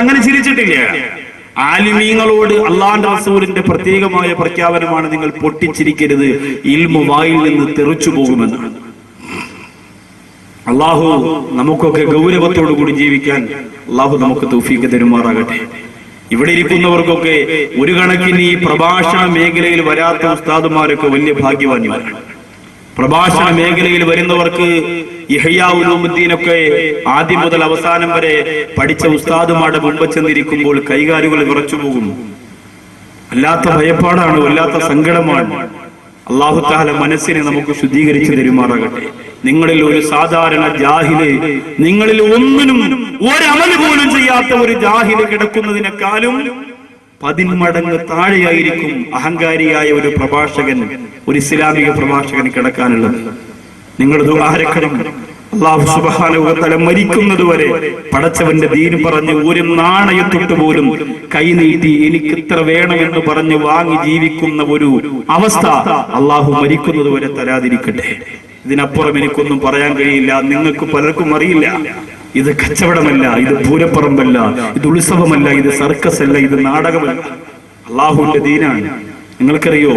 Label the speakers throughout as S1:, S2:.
S1: അങ്ങനെ ചിരിച്ചിട്ടില്ല. ആലിമീങ്ങളോട് അള്ളാഹുവിന്റെ റസൂലിന്റെ പ്രത്യേകമായ പ്രഖ്യാപനമാണ്, നിങ്ങൾ പൊട്ടിച്ചിരിക്കരുത്, ഇൽമു വായിൽ നിന്ന് തെറിച്ചു പോകുമെന്നാണ്. അള്ളാഹു നമുക്കൊക്കെ ഗൗരവത്തോടു കൂടി ജീവിക്കാൻ അള്ളാഹു നമുക്ക് തൗഫീഖ് തരുമാറാകട്ടെ. ഇവിടെ ഇരിക്കുന്നവർക്കൊക്കെ ഒരു കണക്കിന് ഈ പ്രഭാഷണ മേഖലയിൽ വരാത്ത ഉസ്താദുമാരൊക്കെ വലിയ ഭാഗ്യവാന്മാരാണ്. പ്രഭാഷണ മേഖലയിൽ വരുന്നവർക്ക് ഇഹ്യാ ഉലൂമുദ്ദീനൊക്കെ ആദ്യം മുതൽ അവസാനം വരെ പഠിച്ച ഉസ്താദുമാരുടെ മുമ്പ് ചെന്നിരിക്കുമ്പോൾ കൈകാലുകൾ വിറച്ചു പോകും. വല്ലാത്ത ഭയപ്പാടാണ്, വല്ലാത്ത സങ്കടമാണ്. അല്ലാഹു തആല മനസ്സിനെ നമുക്ക് ശുദ്ധീകരിച്ചു തരുമാറാകട്ടെ. നിങ്ങളിൽ ഒരു സാധാരണ ജാഹില്, നിങ്ങളിൽ ഒന്നിനും ഒരമല് പോലും ചെയ്യാത്ത ഒരു ജാഹില് കിടക്കുന്നതിനേക്കാളും 10 മടങ്ങ് താഴെയായിരിക്കും അഹങ്കാരിയായ ഒരു പ്രഭാഷകൻ, ഒരു ഇസ്ലാമിക പ്രഭാഷകൻ കിടക്കാനുള്ളത്. നിങ്ങൾ ദുആരക്കണം, അല്ലാഹു സുബ്ഹാനഹു വ തആല മരിക്കുന്നത് വരെ പടച്ചവന്റെ ദീൻ പറഞ്ഞ് ഒരു നാണയത്തൊട്ട് പോലും കൈനീട്ടി എനിക്ക് ഇത്ര വേണമെന്ന് പറഞ്ഞ് വാങ്ങി ജീവിക്കുന്ന ഒരു അവസ്ഥ അല്ലാഹു മരിക്കുന്നത് വരെ തരാതിരിക്കട്ടെ. ഇതിനപ്പുറം എനിക്കൊന്നും പറയാൻ കഴിയില്ല. നിങ്ങൾക്ക് പലർക്കും അറിയില്ല, ഇത് കച്ചവടമല്ല, ഇത് പൂരപ്പറമ്പല്ല, ഇത് ഉത്സവമല്ല, ഇത് സർക്കസ് അല്ല, ഇത് നാടകമല്ല, അള്ളാഹുവിന്റെ ദീനാണ്. നിങ്ങൾക്കറിയോ,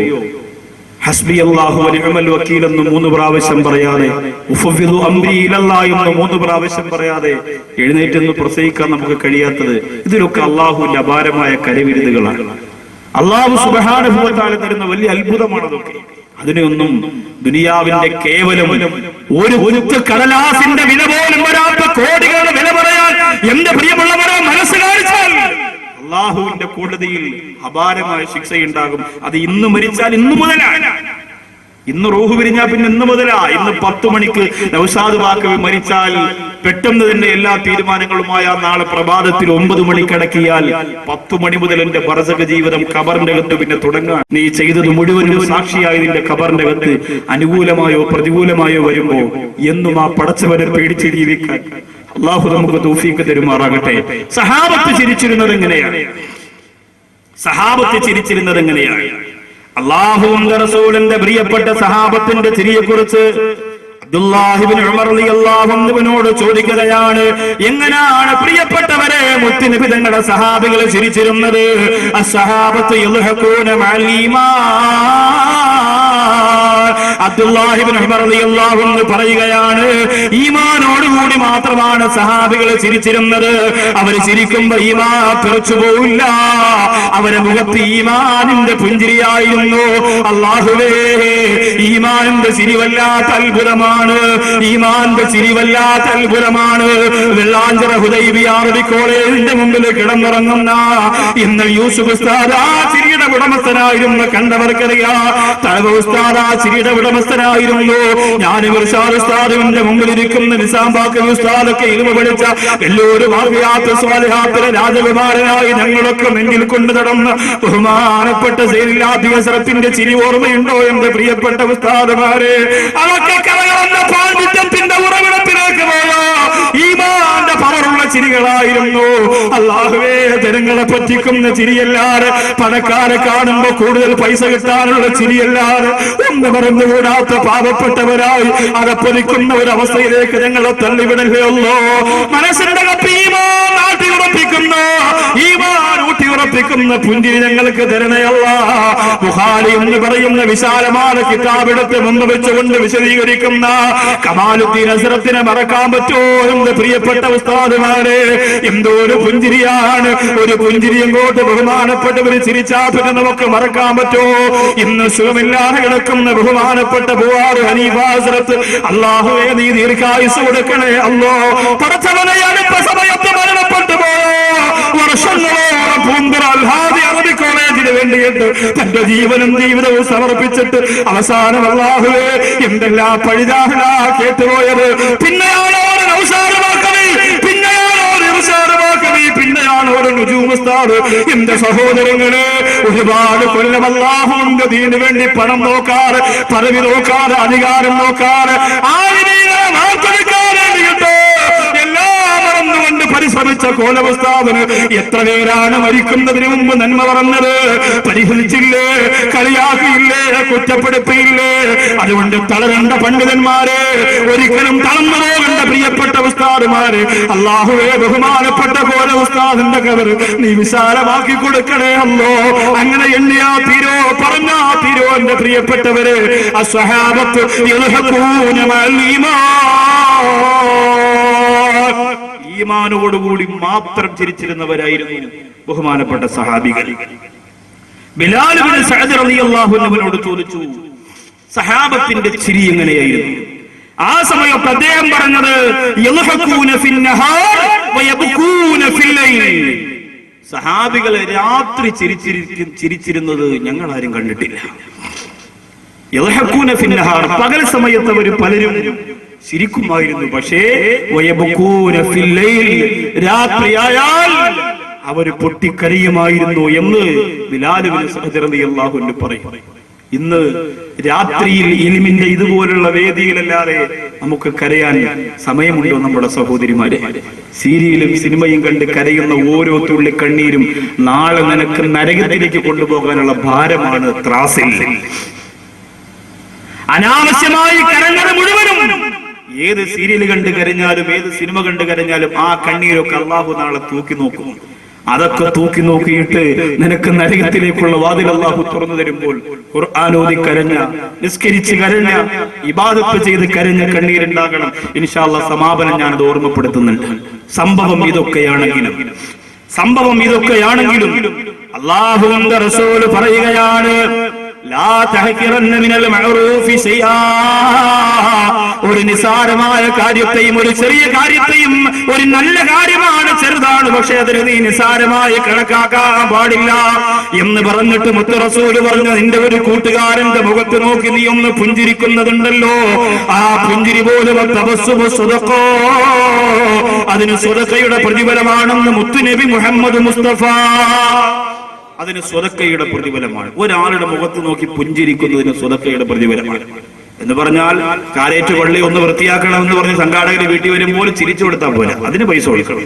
S1: ഹസ്ബി അല്ലാഹു വ നിഅമൽ വക്കീൽ എന്ന് 3 പ്രാവശ്യം പറയാതെ, ഉഫവ്വിദു അംരി ഇലല്ലാഹ് എന്ന് 3 പ്രാവശ്യം പറയാതെ എഴുന്നേറ്റെന്ന് പ്രസംഗിക്കാൻ നമുക്ക് കഴിയാത്തത്, ഇതിലൊക്കെ അള്ളാഹുവിന്റെ അപാരമായ കരവിരുതുകളാണ്. അള്ളാഹു സുബ്ഹാനഹു വ തആല തരുന്ന വലിയ അത്ഭുതമാണ് അതൊക്കെ. അതിനെയൊന്നും ദുനിയാവിന്റെ കേവലം ഒരു കടലാസിന്റെ വില പോലും വരാത്ത കോടികളുടെ വില പറയാൻ എന്റെ പ്രിയമുള്ളവരെ മനസ്സ് കാണിച്ചാൽ അള്ളാഹുവിന്റെ കോടതിയിൽ അപാരമായ ശിക്ഷയുണ്ടാകും. അത് ഇന്ന് മരിച്ചാൽ ഇന്നു മുതലാണ്. ഇന്ന് റൂഹ് പിരിഞ്ഞാൽ പിന്നെ ഇന്ന് മുതലാ. ഇന്ന് 10 മണിക്ക് നൗഷാദ് ബാക്കവി മരിച്ചാൽ പെട്ടെന്ന് തന്നെ എല്ലാ തീരുമാനങ്ങളുമായ നാളെ പ്രഭാതത്തിൽ 9 മണിക്കടക്കിയാൽ 10 മണി മുതൽ എന്റെ ബർസഖ് ജീവിതം ഖബറിന്റെ അകത്ത് പിന്നെ തുടങ്ങാൻ. നീ ചെയ്തത് മുഴുവനും സാക്ഷിയായി നിന്റെ ഖബറിന്റെ അകത്ത് അനുകൂലമായോ പ്രതികൂലമായോ വരുമ്പോ എന്നും ആ പടച്ചവനെ പേടിച്ച് ജീവിക്കാൻ അള്ളാഹു നമുക്ക് തൗഫീഖ് തരുമാറാകട്ടെ. സഹാബത്ത് ചിരിച്ചിരുന്നത് എങ്ങനെയാണ്? സഹാബത്ത് ചിരിച്ചിരുന്നത് എങ്ങനെയാണ്? അല്ലാഹുവിന്റെ റസൂലിന്റെ പ്രിയപ്പെട്ട സഹാബത്തിന്റെ ചിരിയെക്കുറിച്ച് അബ്ദുല്ലാഹി ഇബ്നു ഉമർ റളിയല്ലാഹു അൻഹുവിനോട് ചോദിക്കുകയാണ്, എങ്ങനെയാണ് പ്രിയപ്പെട്ടവരെ മുത്തുനബി തങ്ങളുടെ സഹാബികൾ ചിരിച്ചിരുന്നത്? അസ്സഹാബത്തു യൽഹഖൂന മഅൽ ഈമാൻ. അബ്ദുല്ലാഹി ഇബ്നു ഉമർ റളിയല്ലാഹു അൻഹു പറയുകയാണ്, ഈമാനോടുകൂടി മാത്രമാണ് സഹാബികൾ ചിരിച്ചിരുന്നത്. അവർ ചിരിക്കുമ്പോ ഈമാൻ തെറിച്ചു പോവില്ല. അവരെ മുഖത്ത് ഈമാനിന്റെ പുഞ്ചിരിയായിരുന്നു. അല്ലാഹുവേ, ഈമാനിന്റെ ചിരിവല്ലാത്ത അത്ഭുതമാണ്, ഈമാന്റെ ചിരിവല്ലാത്ത അത്ഭുതമാണ്. വെള്ളാഞ്ചിറ ഹുദൈബിയ അറബി കോളേജിന്റെ മുമ്പിൽ കിടന്നിറങ്ങുന്ന ഇന്ന് യൂസുഫ് ഉസ്താദ് ആ ചിരിയുടെ ഉടമസ്ഥനായിരുന്നു. കണ്ടവർക്കറിയാം, തഴവ ഉസ്താദ് ആ ചിരിയുടെ ഉടമസ്ഥനായിരുന്നു. ഞാൻ ഇർഷാദ് ഉസ്താദിന്റെ മുമ്പിൽ ഇരിക്കുന്ന നിസാം ബാക്കവി ഉസ്താദൊക്കെ ഇൽമ പഠിച്ച എല്ലാവരും ആർവിയാത്ത് സ്വാലിഹാത്തിലെ രാജകുമാരനായി ഞങ്ങളൊക്കെ നെഞ്ചിൽ കൊണ്ടു നടന്ന ബഹുമാനപ്പെട്ട സൈനിലാദ്യവസരത്തിന്റെ ചിരി ഓർമ്മയുണ്ടോ എന്റെ പ്രിയപ്പെട്ട ഉസ്താദുമാരെ? അതൊക്കെ കലകളെന്ന പാണ്ഡിത്യത്തിന്റെ ഉറവിടത്തിലേക്ക് പോയ ഈമാന്റെ പവറുള്ള ചിരികളായിരുന്നു. അല്ലാഹുവേ, ജനങ്ങളെ പറ്റിക്കുന്ന ചിരിയല്ലാതെ, പണക്കാരെ കാണുമ്പോ കൂടുതൽ പൈസ കിട്ടാനുള്ള ചിരിയല്ലാതെ, ഒന്ന് മറന്നുകൂടാത്ത പാവപ്പെട്ടവരായി അകപ്പൊലിക്കുന്ന ഒരവസ്ഥയിലേക്ക് ഞങ്ങളെ തള്ളിവിടുകയുള്ളൂ. മനസ്സിന്റെ ഈമാൻ നാട്ടിയുറപ്പിക്കുന്ന, ഈമാൻ ഊട്ടിയുറപ്പിക്കുന്ന പുഞ്ചിരി ഞങ്ങൾക്ക് തരണയല്ല. ബുഖാരി എന്ന് പറയുന്ന വിശാലമായ കിതാബെടുത്ത് മുമ്പ് വെച്ചുകൊണ്ട് വിശദീകരിക്കുന്ന കമാലുദ്ദീൻ ഹസ്രത്തിനെ മറക്കാൻ പറ്റുമോ എന്ന് പ്രിയപ്പെട്ട ഉസ്താദുമാരെ? എന്തോ ഒരു പുഞ്ചിരിയാണ്. ഒരു പുഞ്ചിരി എങ്ങോട്ട് ബഹുമാനപ്പെട്ടവർ ചിരിച്ചാൽ പിന്നെ നമുക്ക് മറക്കാൻ പറ്റുമോ? ഇന്ന് സുഖമില്ലാതെ കിടക്കുന്ന ബഹുമാനപ്പെട്ട ബുവാറ് ഹനീഫ ഹസ്രത്ത്, അല്ലാഹുവേ നീ ദീർഘായുസ് കൊടുക്കണേ അല്ലോ. പടച്ചവനെ അടുത്ത സമയത്ത് മരണപ്പെട്ടു അറബി കോളേജിന് വേണ്ടിയിട്ട് തന്റെ ജീവനും ജീവിതവും സമർപ്പിച്ചിട്ട് അവസാനം അല്ലാഹുവേ എന്തെല്ലാം പഴിതാഹല കേട്ടുപോയത്. പിന്നെയാണ് ഒരു നൗഷാദുമാക്കവി, പിന്നെയാണ് ഒരു ഇർഷാദുമാക്കവി, പിന്നെയാണ് ഒരു നുജൂമുസ്താദ്. എന്റെ സഹോദരങ്ങളെ, ഒരുപാട് കൊല്ലം അല്ലാഹുവിന്റെ ദീനിന് വേണ്ടി പണം നോക്കാറ്, പദവി നോക്കാറ്, അധികാരം നോക്കാറ്, ആരെയും വാർത്തെടുക്കാൻ വേണ്ടിയിട്ട് എല്ലാം മറന്നുകൊണ്ട് പരിശ്രമിച്ച കോലവസ്ഥാദന് എത്ര പേരാണ് മരിക്കുന്നതിന് മുമ്പ് നന്മ പറഞ്ഞത്? പരിഹരിച്ചില്ലേ, കളിയാക്കിയില്ലേ, കുറ്റപ്പെടുത്തിയില്ലേ? അതുകൊണ്ട് തളരേണ്ട പണ്ഡിതന്മാരെ, ഒരിക്കലും തളർന്നു പോകേണ്ട പ്രിയപ്പെട്ട ഉസ്താദുമാരെ, അല്ലാഹുവേ ബഹുമാനപ്പെട്ട കോല ഉസ്താദിന്റെ ഖബർ നീ വിശാലമാക്കി കൊടുക്കണേ അല്ലോ. അങ്ങനെ എണ്ണിയാ തീരോ, പറഞ്ഞാ തീരോ എന്റെ പ്രിയപ്പെട്ടവരെ. അസ്വഹാബത്ത് യൽഹഖൂന മഅൽ ഈമാൻ, ഈമാനോടുകൂടി മാത്രം ചിരിച്ചിരുന്നവരായിരുന്നു ബഹുമാനപ്പെട്ട സഹാബികൾ. ബിലാൽ ഇബ്നു സഅദ് റളിയല്ലാഹു അൻഹുവിനോട് ചോദിച്ചു, സഹാബത്തിന്റെ ചിരി എങ്ങനെയായിരുന്നു? ആ സമയത്ത് അദ്ദേഹം പറഞ്ഞത്, യൽഹഖൂന ഫിന്നഹാർ വയബ്കൂന ഫില്ലൈൽ, സഹാബികൾ രാത്രി ചിരിച്ചിരുന്നത് ഞങ്ങൾ ആരും കണ്ടിട്ടില്ല. യൽഹഖൂന ഫിന്നഹാർ, പകൽ സമയത്ത് അവർ പലരും ചിരിക്കുമായിരുന്നു. പക്ഷേ വയബ്കൂന ഫില്ലൈൽ, രാത്രിയായാൽ അവർ പൊട്ടിക്കരയുമായിരുന്നു എന്ന് ബിലാൽ ഇബ്നു സഅദ് റളിയല്ലാഹു അൻഹു പറയും. ഇന്ന് രാത്രിയിൽ ഇൽമിന്റെ ഇതുപോലുള്ള വേദിയിലല്ലാതെ നമുക്ക് കരയാൻ സമയമുണ്ടോ നമ്മുടെ സഹോദരിമാരെ? സീരിയലും സിനിമയും കണ്ട് കരയുന്ന ഓരോ തുള്ളി കണ്ണീരും നാളെ നിനക്ക് നരകത്തിലേക്ക് കൊണ്ടുപോകാനുള്ള ഭാരമാണ് ത്രാസിൽ. അനാവശ്യമായി കരഞ്ഞത് മുഴുവനും, ഏത് സീരിയൽ കണ്ട് കരഞ്ഞാലും ഏത് സിനിമ കണ്ട് കരഞ്ഞാലും ആ കണ്ണീരൊക്കെ അല്ലാഹു നാളെ തൂക്കി നോക്കും. അതൊക്കെ തൂക്കി നോക്കിയിട്ട് നിനക്ക് നരകത്തിലേക്കുള്ള വാതിൽ അല്ലാഹു തുറന്നു തരുമ്പോൾ ഖുർആൻ ഓതി കരഞ്ഞ, നിസ്കരിച്ച് കരഞ്ഞ, ഇബാദത്ത് ചെയ്ത് കരഞ്ഞ കണ്ണീരുണ്ടാകണം. ഇൻഷാ അല്ലാഹ് സമാപനം ഞാനത് ഓർമ്മപ്പെടുത്തുന്നുണ്ട്. സംഭവം ഇതൊക്കെയാണെങ്കിലും അല്ലാഹുവിന്റെ റസൂൽ പറയുകയാണ്, ലാ തഹ്കിറന്ന മിനൽ മഅറൂഫി ശൈആ, ഒരു നിസാരമായ കാര്യത്തെയും ഒരു ചെറിയ കാര്യത്തെയും, ഒരു നല്ല കാര്യമാണ്, ചെറുതാണ്, പക്ഷെ അതിന് നീ നിസാരമായി കണക്കാക്കാൻ പാടില്ല എന്ന് പറഞ്ഞിട്ട് മുത്ത് റസൂൽ പറഞ്ഞു, നിന്റെ ഒരു കൂട്ടുകാരന്റെ മുഖത്ത് നോക്കി നീ ഒന്ന് പുഞ്ചിരിക്കുന്നതുണ്ടല്ലോ, ആ പുഞ്ചിരി പോലും തബസ്സുമു സ്വദഖോ, അതിന് സ്വദഖയുടെ പ്രതിഫലമാണെന്ന് മുത്തുനബി മുഹമ്മദ് മുസ്തഫ. അതിന് സ്വദഖയുടെ പ്രതിഫലമാണ്. ഒരാളുടെ മുഖത്ത് നോക്കി പുഞ്ചിരിക്കുന്നതിന് സ്വദഖയുടെ പ്രതിഫലമാണ്. എന്ന് പറഞ്ഞാൽ കാരേറ്റ് പള്ളി ഒന്ന് വൃത്തിയാക്കണം എന്ന് പറഞ്ഞ് സംഘാടകർ വീട്ടിൽ വരുമ്പോൾ ചിരിച്ചു കൊടുത്താൽ പോലെ അതിന് പൈസ കൊടുക്കണം.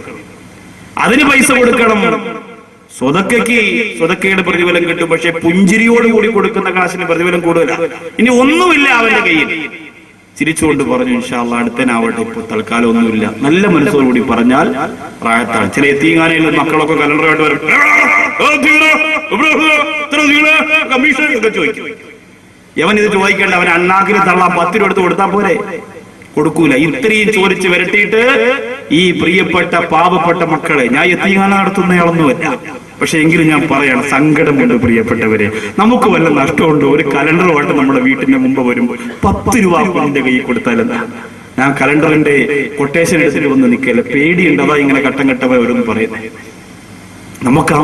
S1: സ്വദഖയുടെ പ്രതിഫലം കിട്ടും. പക്ഷെ പുഞ്ചിരിയോടുകൂടി കൊടുക്കുന്ന കാശിന് പ്രതിഫലം കൂടുതലാണ്. ഇനി ഒന്നുമില്ല അവന്റെ കയ്യിൽ, ചിരിച്ചുകൊണ്ട് പറഞ്ഞു, ഇൻഷാ അല്ലാഹ് അടുത്തനാവട്ടെ, ഇപ്പൊ തൽക്കാലം ഒന്നുമില്ല. നല്ല മനസ്സോടുകൂടി പറഞ്ഞാൽ പ്രായത്താണ്. ചില എത്തീങ്ങാനയിൽ മക്കളൊക്കെ കലണ്ടറായിട്ട് വരും, കമ്മീഷൻ ഒക്കെ ചോദിക്കും. യവൻ ഇത് ചോദിക്കേണ്ട, അവൻ അണ്ണാക്കിന് തള്ളാൻ 10 രൂപ എടുത്ത് കൊടുത്താൽ പോരെ? കൊടുക്കൂല. ഇത്രയും ചോദിച്ച് വരട്ടിയിട്ട് ഈ പ്രിയപ്പെട്ട പാവപ്പെട്ട മക്കളെ, ഞാൻ എത്തീങ്ങാന നടത്തുന്നയാളൊന്നുമല്ല, പക്ഷെ എങ്കിലും ഞാൻ പറയണം, സങ്കടമുണ്ട് പ്രിയപ്പെട്ടവരെ. നമുക്ക് വല്ല നഷ്ടമുണ്ടോ? ഒരു കലണ്ടറുമായിട്ട് നമ്മുടെ വീട്ടിന്റെ മുമ്പ് വരുമ്പോൾ 10 രൂപ എന്റെ കയ്യിൽ കൊടുത്താലെന്താ? ഞാൻ കലണ്ടറിന്റെ കൊട്ടേഷൻ എടുത്തിട്ട് വന്ന് നിൽക്കല്ല, പേടിയുണ്ട്. അതാ ഇങ്ങനെ ഘട്ടം ഘട്ടമായി ഓരോന്ന് പറയുന്നത്. നമുക്ക് ആ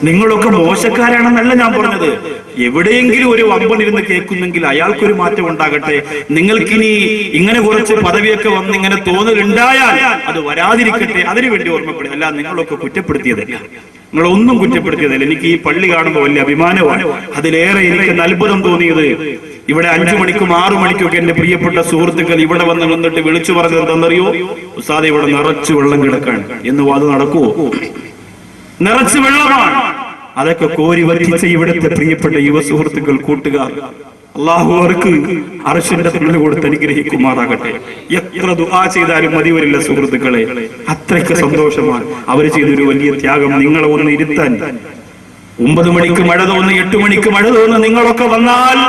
S1: നിങ്ങളൊക്കെ മോശക്കാരാണെന്നല്ല ഞാൻ പറഞ്ഞത്. എവിടെയെങ്കിലും ഒരു വമ്പനിരുന്ന് കേൾക്കുന്നെങ്കിൽ അയാൾക്കൊരു മാറ്റം ഉണ്ടാകട്ടെ. നിങ്ങൾക്കിനി ഇങ്ങനെ കുറച്ച് പദവിയൊക്കെ വന്ന് ഇങ്ങനെ തോന്നലുണ്ടായാൽ അത് വരാതിരിക്കട്ടെ, അതിനുവേണ്ടി ഓർമ്മപ്പെടുക. അല്ല, നിങ്ങളൊക്കെ കുറ്റപ്പെടുത്തിയതല്ല, നിങ്ങളൊന്നും കുറ്റപ്പെടുത്തിയതല്ല. എനിക്ക് ഈ പള്ളി കാണുമ്പോൾ വലിയ അഭിമാനമാണ്. അതിലേറെ എനിക്ക് അത്ഭുതം തോന്നിയത്, ഇവിടെ 5 മണിക്കും 6 മണിക്കൊക്കെ എന്റെ പ്രിയപ്പെട്ട സുഹൃത്തുക്കൾ ഇവിടെ വന്നിട്ട് വിളിച്ചു പറഞ്ഞത് എന്താണെന്നറിയോ? ഉസ്താദേ, ഇവിടെ നിറച്ചു വെള്ളം കിടക്കാണ് എന്ന്. അത് നടക്കുവോ? നിറച്ച് വെള്ളമാണ്. അതൊക്കെ കോരി വറ്റിച്ച ഇവിടുത്തെ പ്രിയപ്പെട്ട യുവ സുഹൃത്തുക്കൾ, കൂട്ടുകാർ, അല്ലാഹു അവർക്ക് അർശിന്റെ തണൽ കൊടുത്ത് അനുഗ്രഹിക്കുമാറാകട്ടെ. എത്ര ദുആ ചെയ്താലും മതി വരില്ല സുഹൃത്തുക്കളെ, അത്രയ്ക്ക് സന്തോഷമാണ് അവർ ചെയ്തൊരു വലിയ ത്യാഗം. നിങ്ങളെ ഒന്ന് ഇരുത്താൻ 9 മണിക്ക് മഴ തോന്നുന്നു, 8 മണിക്ക് മഴ തോന്നുന്നു, നിങ്ങളൊക്കെ വന്നാൽ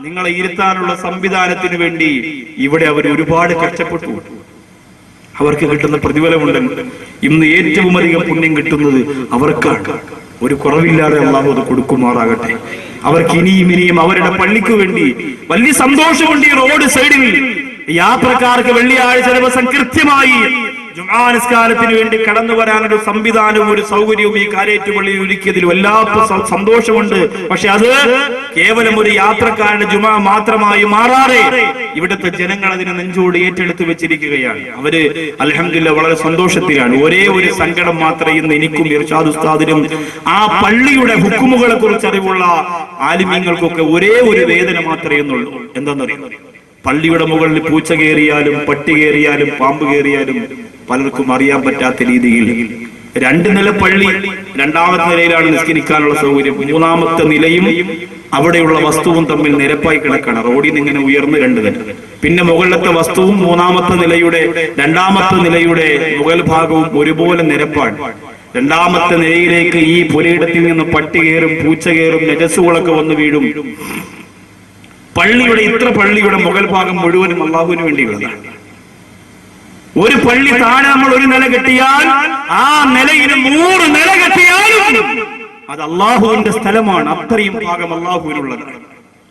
S1: നിങ്ങളെ ഇരുത്താനുള്ള സംവിധാനത്തിന് വേണ്ടി ഇവിടെ അവർ ഒരുപാട് കഷ്ടപ്പെട്ടു. അവർക്ക് കിട്ടുന്ന പ്രതിഫലമുണ്ട്. ഇന്ന് ഏറ്റവും അധികം പുണ്യം കിട്ടുന്നത് അവർക്കാണ്. ഒരു കുറവില്ലാതെ അല്ലാഹു അത് കൊടുക്കുമാറാകട്ടെ. അവർക്ക് ഇനിയും അവരുടെ പള്ളിക്ക് വേണ്ടി വലിയ സന്തോഷമുണ്ട്. ഈ റോഡ് സൈഡിൽ യാത്രക്കാർക്ക് വെള്ളിയാഴ്ച ദിവസം കൃത്യമായി ജുമാ നിസ്കാരത്തിന് വേണ്ടി കടന്നു വരാനൊരു സംവിധാനവും ഒരു സൗകര്യവും ഈ കാരേറ്റ് പള്ളിയിൽ ഒരുക്കിയതിൽ വല്ലാത്ത സന്തോഷമുണ്ട്. പക്ഷെ അത് കേവലം ഒരു യാത്രക്കാരുടെ ജുമാ മാത്രമായി മാറാതെ ഇവിടുത്തെ ജനങ്ങൾ അതിനെ നെഞ്ചോട് ഏറ്റെടുത്ത് വെച്ചിരിക്കുകയാണ്. അവര് അൽഹംദുലില്ലാഹ് വളരെ സന്തോഷത്തിലാണ്. ഒരേ ഒരു സങ്കടം മാത്രമേ ഇന്ന് എനിക്കും ഇർഷാദ് ഉസ്താദിനും ആ പള്ളിയുടെ ഹുക്കുമുകളെ കുറിച്ച് അറിവുള്ള ആലിമീങ്ങൾക്കൊക്കെ ഒരേ ഒരു വേദന മാത്രമേ എന്നുള്ളൂ. എന്താണെന്നറിയാം? പള്ളിയുടെ മുകളിൽ പൂച്ച കയറിയാലും പട്ടി കയറിയാലും പാമ്പ് കയറിയാലും പലർക്കും അറിയാൻ പറ്റാത്ത രീതിയിൽ 2 നില പള്ളി, 2ാമത്തെ നിലയിലാണ് നിസ്കരിക്കാനുള്ള സൗകര്യം. 3ാമത്തെ നിലയും അവിടെയുള്ള വസ്തുവും തമ്മിൽ നിരപ്പായി കിടക്കണം. റോഡിൽ നിന്ന് ഇങ്ങനെ ഉയർന്ന് 2 നില. പിന്നെ മുകളിലത്തെ വസ്തുവും 3ാമത്തെ നിലയുടെ 2ാമത്തെ നിലയുടെ മുകൾ ഭാഗവും ഒരുപോലെ നിരപ്പാണ്. 2ാമത്തെ നിലയിലേക്ക് ഈ പുരയിടത്തിൽ നിന്ന് പട്ടി കയറും, പൂച്ച കയറും, നജസ്സുകളൊക്കെ വന്ന് വീഴും. പള്ളിയുടെ മുകൾ ഭാഗം മുഴുവനും അള്ളാഹുവിന് വേണ്ടിയുള്ളതാണ്. ഒരു പള്ളി താഴെ നമ്മൾ 1 നില കെട്ടിയാൽ ആ നിലയിൽ 100 നില കെട്ടിയാലും അത് അള്ളാഹുവിന്റെ സ്ഥലമാണ്. അത്രയും ഭാഗം അള്ളാഹുവിനുള്ളതാണ്.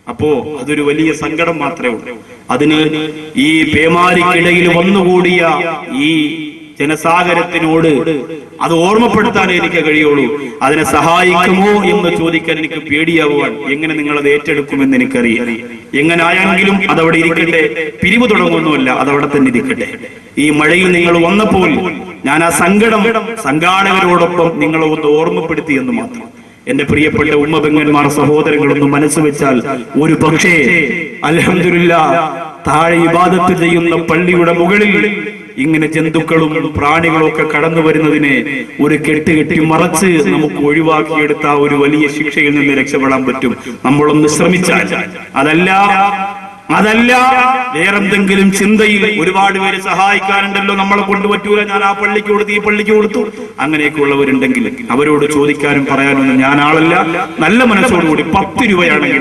S1: അപ്പോ അതൊരു വലിയ സങ്കടം മാത്രമേ ഉള്ളൂ. അതിന് ഈ പേമാരിക്കിടയിൽ വന്നുകൂടിയ ഈ ജനസാഗരത്തിനോട് അത് ഓർമ്മപ്പെടുത്താൻ എനിക്ക് കഴിയുള്ളൂ. അതിനെ സഹായിക്കുമോ എന്ന് ചോദിക്കാൻ എനിക്ക് പേടിയാവുവാൻ. എങ്ങനെ നിങ്ങൾ അത് ഏറ്റെടുക്കുമെന്ന് എനിക്കറിയാം. എങ്ങനെ ആയെങ്കിലും അതവിടെ ഇരിക്കട്ടെ, പിരിവ് തുടങ്ങുന്നുമില്ല, അതവിടെ തന്നെ ഇരിക്കട്ടെ. ഈ മഴയിൽ നിങ്ങൾ വന്നപ്പോൾ ഞാൻ ആ സംഘാടകരോടൊപ്പം നിങ്ങളെ ഒന്ന് ഓർമ്മപ്പെടുത്തി എന്ന് മാത്രം. എന്റെ പ്രിയപ്പെട്ട ഉമ്മബെങ്ങന്മാർ, സഹോദരങ്ങളൊന്നും മനസ്സ് വെച്ചാൽ ഒരു പക്ഷേ അൽഹംദുലില്ലാഹ് താഴെ ഇബാദത്ത് ചെയ്യുന്ന പള്ളിയുടെ മുകളിൽ ഇങ്ങനെ ജന്തുക്കളും പ്രാണികളും ഒക്കെ കടന്നു വരുന്നതിനെ ഒരു കെട്ടി മറച്ച് നമുക്ക് ഒഴിവാക്കിയെടുത്ത ഒരു വലിയ ശിക്ഷയിൽ നിന്ന് രക്ഷപ്പെടാൻ പറ്റും നമ്മളൊന്ന് ശ്രമിച്ചാൽ. അതല്ല വേറെന്തെങ്കിലും ചിന്തയിൽ ഒരുപാട് പേര് സഹായിക്കാനുണ്ടല്ലോ, നമ്മളെ കൊണ്ട് പറ്റൂല, ഞാൻ ആ പള്ളിക്ക് കൊടുത്തു ഈ പള്ളിക്ക് കൊടുത്തു, അങ്ങനെയൊക്കെ ഉള്ളവരുണ്ടെങ്കിൽ അവരോട് ചോദിക്കാനും പറയാനൊന്നും ഞാൻ ആളല്ല. നല്ല മനസ്സോടുകൂടി 10 രൂപയാണെങ്കിൽ